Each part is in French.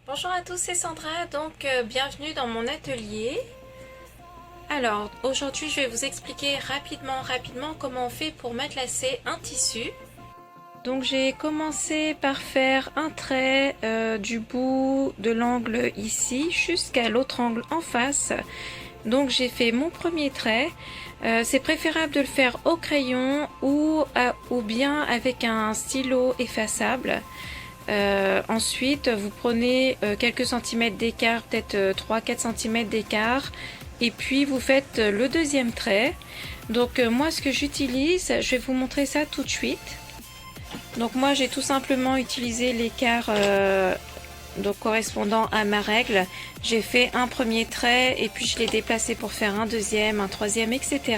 Bonjour à tous, c'est Sandra, donc bienvenue dans mon atelier. Alors aujourd'hui je vais vous expliquer rapidement comment on fait pour matelasser un tissu. Donc j'ai commencé par faire un trait du bout de l'angle ici jusqu'à l'autre angle en face. Donc j'ai fait mon premier trait. C'est préférable de le faire au crayon ou bien avec un stylo effaçable. Ensuite, vous prenez quelques centimètres d'écart, peut-être 3-4 cm d'écart, et puis vous faites le deuxième trait. Donc moi, ce que j'utilise, je vais vous montrer ça tout de suite. Donc moi, j'ai tout simplement utilisé l'écart donc correspondant à ma règle. J'ai fait un premier trait et puis je l'ai déplacé pour faire un deuxième, un troisième, etc.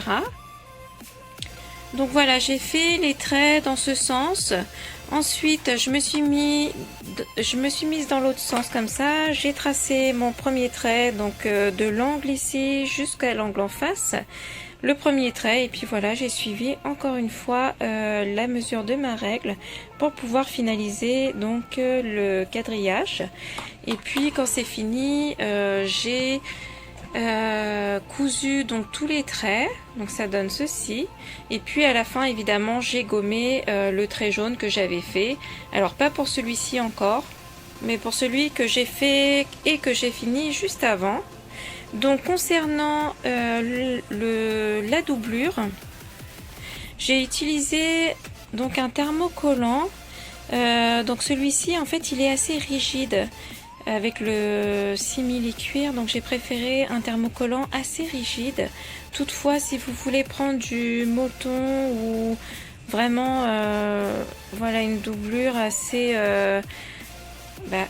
Donc voilà, j'ai fait les traits dans ce sens. Ensuite, je me suis mise dans l'autre sens comme ça. J'ai tracé mon premier trait, donc de l'angle ici jusqu'à l'angle en face. Le premier trait, et puis voilà, j'ai suivi encore une fois la mesure de ma règle pour pouvoir finaliser donc le quadrillage. Et puis quand c'est fini, j'ai cousu donc tous les traits, donc ça donne ceci, et puis à la fin évidemment j'ai gommé le trait jaune que j'avais fait, alors pas pour celui-ci encore, mais pour celui que j'ai fait et que j'ai fini juste avant. Donc concernant la doublure, j'ai utilisé donc un thermocollant, donc celui-ci en fait il est assez rigide avec le simili-cuir, donc j'ai préféré un thermocollant assez rigide. Toutefois, si vous voulez prendre du molleton ou vraiment voilà une doublure assez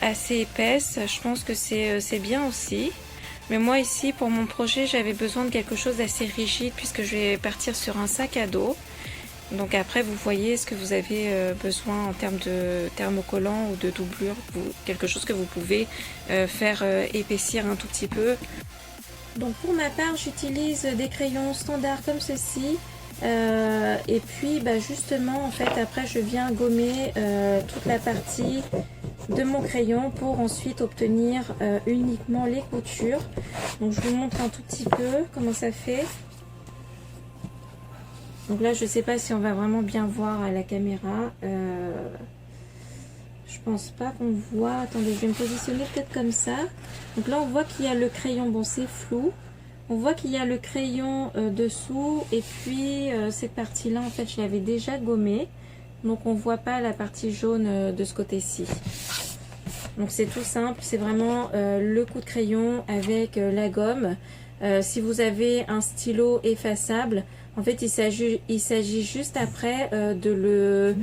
assez épaisse, je pense que c'est bien aussi. Mais moi ici pour mon projet j'avais besoin de quelque chose d'assez rigide puisque je vais partir sur un sac à dos. Donc après vous voyez ce que vous avez besoin en termes de thermocollant ou de doublure, quelque chose que vous pouvez faire épaissir un tout petit peu. Donc pour ma part j'utilise des crayons standards comme ceci. Et puis justement en fait après je viens gommer toute la partie de mon crayon pour ensuite obtenir uniquement les coutures. Donc je vous montre un tout petit peu comment ça fait. Donc là je sais pas si on va vraiment bien voir à la caméra, je pense pas qu'on voit. Attendez, je vais me positionner peut-être comme ça. Donc là on voit qu'il y a le crayon, bon c'est flou, on voit qu'il y a le crayon dessous, et puis cette partie là en fait je l'avais déjà gommée, donc on voit pas la partie jaune de ce côté-ci. Donc c'est tout simple, c'est vraiment le coup de crayon avec la gomme. Si vous avez un stylo effaçable, en fait il s'agit juste après de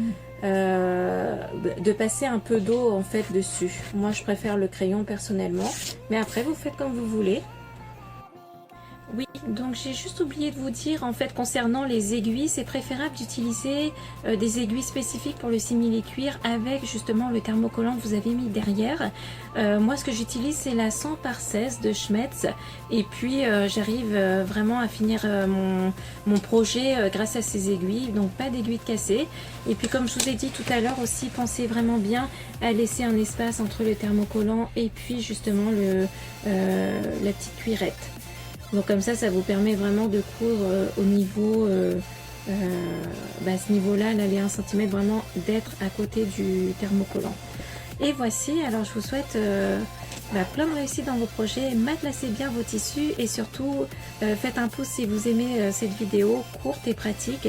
passer un peu d'eau en fait dessus. Moi je préfère le crayon personnellement, mais après vous faites comme vous voulez. Oui, donc j'ai juste oublié de vous dire en fait concernant les aiguilles, c'est préférable d'utiliser des aiguilles spécifiques pour le simili-cuir avec justement le thermocollant que vous avez mis derrière. Moi ce que j'utilise c'est la 100 par 16 de Schmetz, et puis j'arrive vraiment à finir mon projet grâce à ces aiguilles, donc pas d'aiguilles cassées. Et puis comme je vous ai dit tout à l'heure aussi, pensez vraiment bien à laisser un espace entre le thermocollant et puis justement la petite cuirette. Donc comme ça vous permet vraiment de coudre au niveau, ce niveau-là, là, les 1 cm, vraiment d'être à côté du thermocollant. Et voici, alors je vous souhaite plein de réussite dans vos projets, matelassez bien vos tissus et surtout faites un pouce si vous aimez cette vidéo courte et pratique.